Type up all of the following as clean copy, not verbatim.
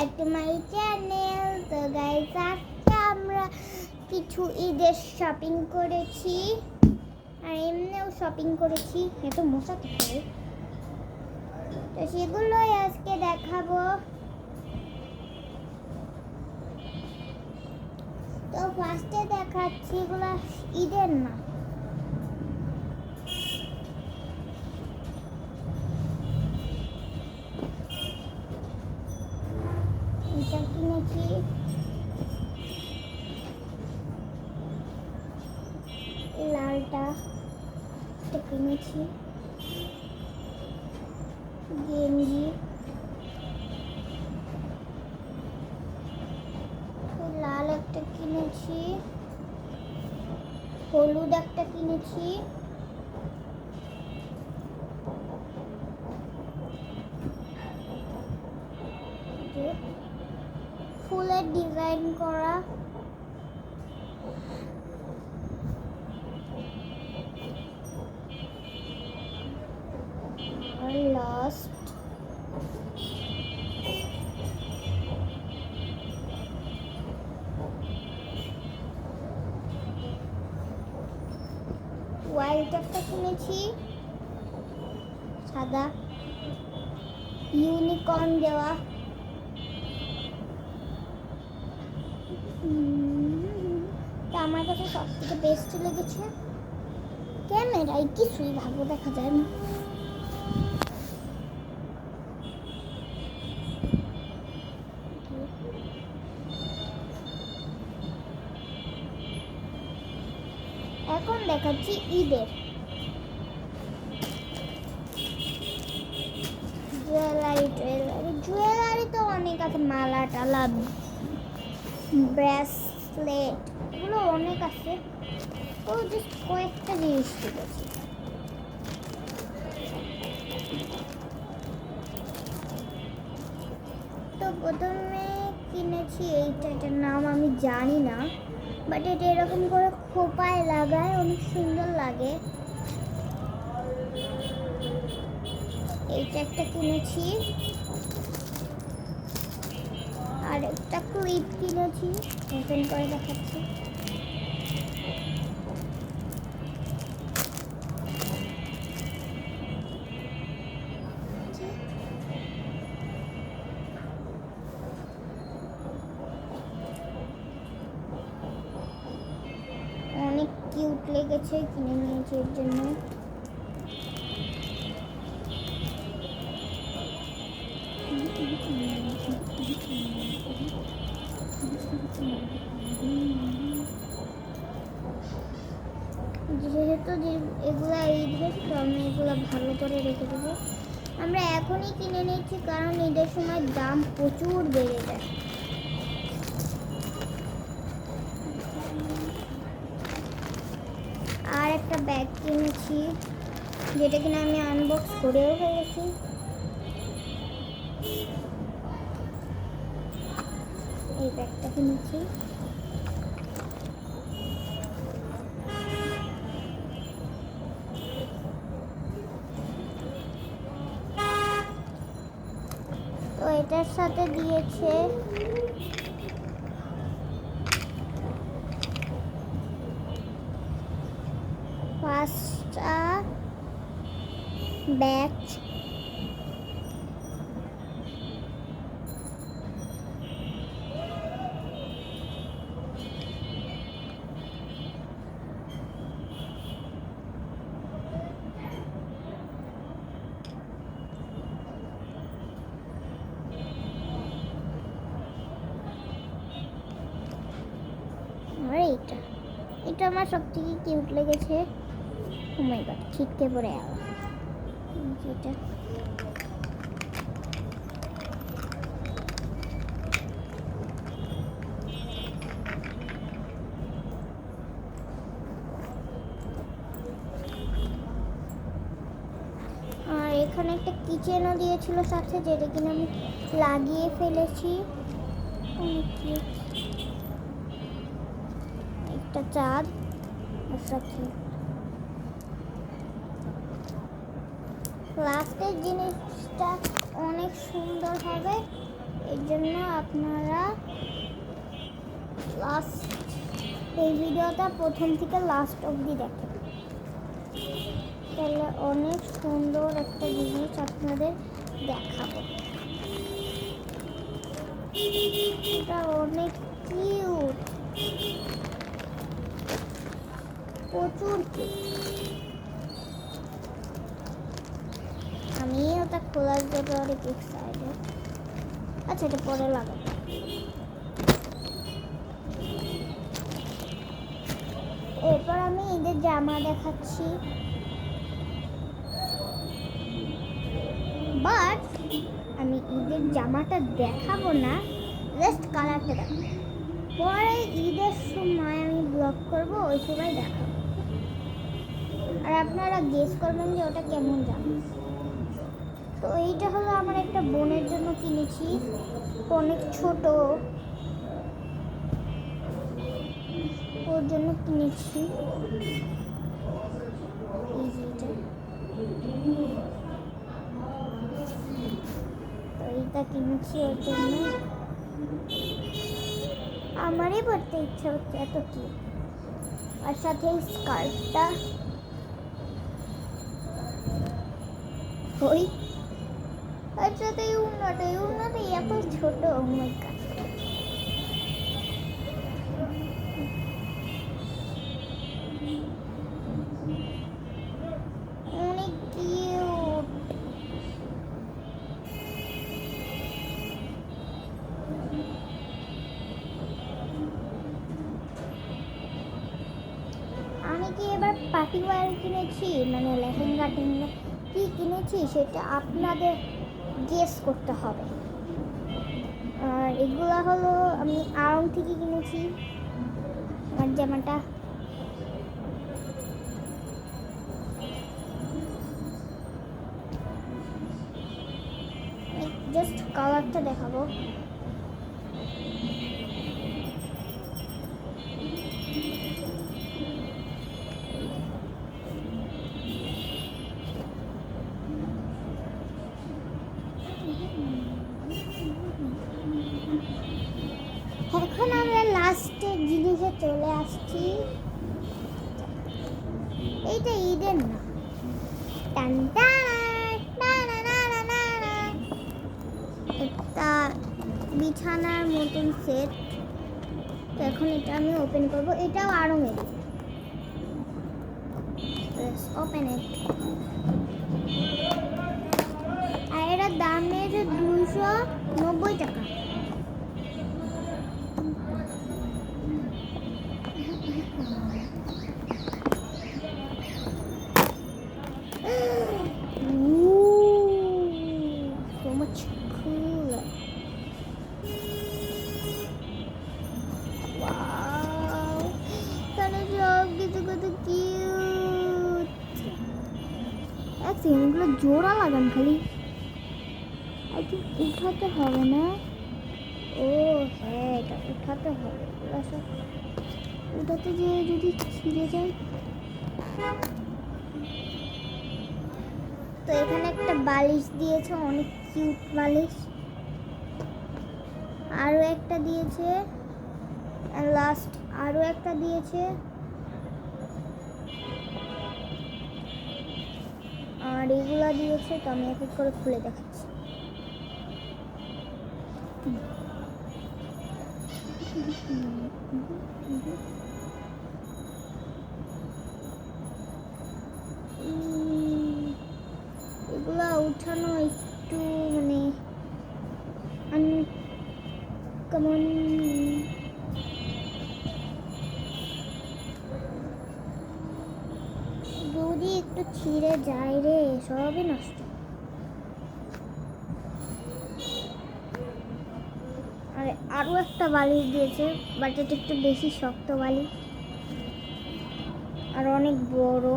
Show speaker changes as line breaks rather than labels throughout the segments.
Back to my channel. তো guys, আজকে আমরা কিছু ঈদের শপিং করেছি আর এমনিও শপিং করেছি। এত মশা কি করে, তো সেগুলোই আজকে দেখাবো। তো ফার্স্টে দেখাচ্ছি, এগুলো ঈদের না, এটা কিনেছি লালটা, এটা কিনেছি গেঞ্জি, লাল একটা কিনেছি, হলুদ একটা কিনেছি, ফুলের ডিজাইন করা, আর লাস্ট হোয়াইট একটা কিনেছি, সাদা ইউনিকর্ন দেওয়া। তা আমার কাছে সব থেকে বেস্ট লেগেছে ক্যামেরায় কিছুই ভালো দেখা যায় না। এখন দেখাচ্ছি ঈদের জুয়েলারি তো অনেক আছে, মালা টালা, ব্রেসলেট, এগুলো অনেক আছে। তো জাস্ট কয়েকটা জিনিস কিনেছি। তো প্রথমে কিনেছি এইটা, এটার নাম আমি জানি না, বাট এটা এরকম করে খোপায় লাগায়, অনেক সুন্দর লাগে। এইটা একটা কিনেছি, আর একটা ক্লিপ কিনেছি, ওপেন করে দেখাচ্ছি। অনেক কিউট লেগেছে, কিনে নিয়েছি এর জন্য। যেহেতু এগুলো ঈদের, তো আমি এগুলো ভালো করে রেখে দেবো। আমরা এখনই কিনে নিচ্ছি, কারণ ঈদের সময় দাম প্রচুর বেড়ে যায়। আর একটা ব্যাগ কিনেছি, যেটা কিনা আমি আনবক্স করেও ফেলেছি। এই ব্যাগটা কিনেছি, তো এটার সাথে দিয়েছে পাঁচটা ব্যাচ, আর এটা আমার সব থেকে কিউট লেগেছে। ও মাই গড, ছিটকে পড়ে গেল এটা। আর এখানে একটা কিচেনও দিয়েছিল সাথে, যেটা কিনা আমি লাগিয়ে ফেলেছি। একটা চাঁদ সাথে। লাস্টের জিনিসটা অনেক সুন্দর হবে, এর জন্য আপনারা এই ভিডিওটা প্রথম থেকে লাস্ট অবধি দেখেন, তাহলে অনেক সুন্দর একটা জিনিস আপনাদের দেখাবো। এটা অনেক কিউট, প্রচুর কিউট। আমি ওটা খোলার জন্য অনেক এক্সাইটেড। আচ্ছা, এটা পরে লাগাবো। এরপর আমি ঈদের জামা দেখাচ্ছি, বাট আমি ঈদের জামাটা দেখাবো না, জাস্ট কালারটা দেখাবো। পরে ঈদের সময় আমি ব্লগ করবো, ওই সময় দেখাবো, আর আপনারা গেস করবেন যে ওটা কেমন জামা। তো এইটা হলো আমার একটা বোনের জন্য কিনেছি, অনেক ছোট, ওর জন্য কিনেছি। তো এইটা কিনেছি ওর জন্য, আমারই পড়তে ইচ্ছা হচ্ছে, এত কি। আর সাথে এই স্কার্টটা, ওই আর সাথে এই উন্নাটা এত ছোট, ও মাই গড। অনেক কিউট। আমি কি এবার পার্টি ওয়্যার কিনেছি, মানে লেহেঙ্গা টেহেঙ্গা কি কিনেছি সেটা আপনাদের গেস করতে হবে। আর এগুলো হলো আমি আড়ং থেকে কিনেছি আমার জামাটা। জাস্ট কালারটা দেখাবো। এখন আমরা লাস্টের জিনিসে চলে আসছি। এইটা ঈদের না, টান টান, একটা বিছানার মতন সেট। তো এখন এটা আমি ওপেন করব, এটাও আরও মেরে ওপেন ইট। আর এটার দাম নিয়েছে 290 টাকা। So much cooler. Wow. এখানে সব কিছু কত কিউট। এক সেকেন্ড, এগুলো জোড়া লাগান খালি। আই থিঙ্ক উঠাতে হবে না। ও হ্যাঁ, এটা উঠাতে হবে। উঠাতে যেয়ে যদি ছিঁড়ে যায়। তো এখানে একটা বালিশ দিয়েছে, অনেক কিউট বালিশ। আরও একটা দিয়েছে, লাস্ট আরও একটা দিয়েছে। আর এগুলা দিয়েছে। তো আমি এক এক করে খুলে দেখাচ্ছি। এগুলা উঠানো একটু মানে আনকমন। যদি একটু ছিঁড়ে যায় রে, সবই নষ্ট। আর আরও একটা বালিশ দিয়েছে, বাট এটা একটু বেশি শক্ত বালিশ আর অনেক বড়।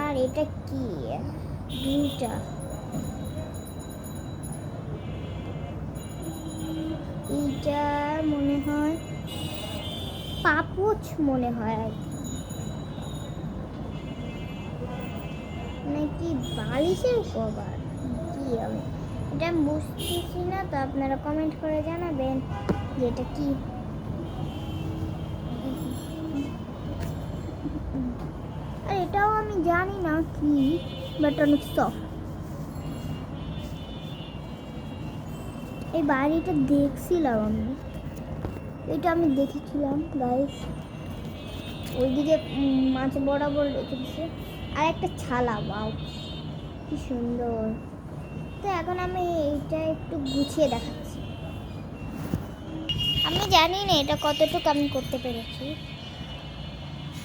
আর এটা কি, দুইটা। এইটা মনে হয় পাপোছ মনে হয় আর কি। কি বালিশের কভার, কি আমি এটা বুঝতেছি না, তো আপনারা কমেন্ট করে জানাবেন যে এটা কি। আর এটাও আমি জানি না কি, বাট অনেক সফট। এই বাড়িটা দেখছিলাম আমি, এটা আমি দেখেছিলাম গাইস, ওইদিকে মাছ বরাবর রেখে দিছে। আর একটা ছালা, বাও কি সুন্দর। তো এখন আমি এটা একটু গুছিয়ে দেখাচ্ছি। আমি জানি না এটা কতটুকু আমি করতে পেরেছি,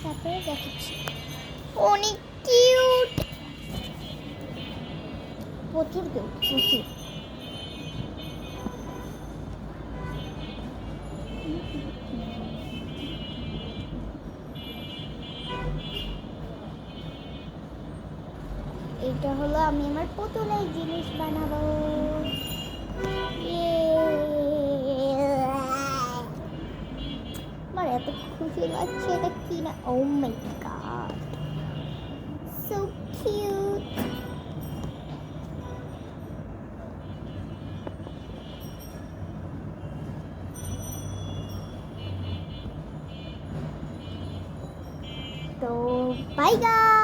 তারপরে দেখাচ্ছি। অনেক কিউট, প্রচুর কিউট, প্রচুর। এটা হলো আমি আমার পুতুলের জিনিস বানাবো। আমার এত খুশি লাগছে, এটা কি না, ও মাই গড, সো কিউট। তো বাই গাইস।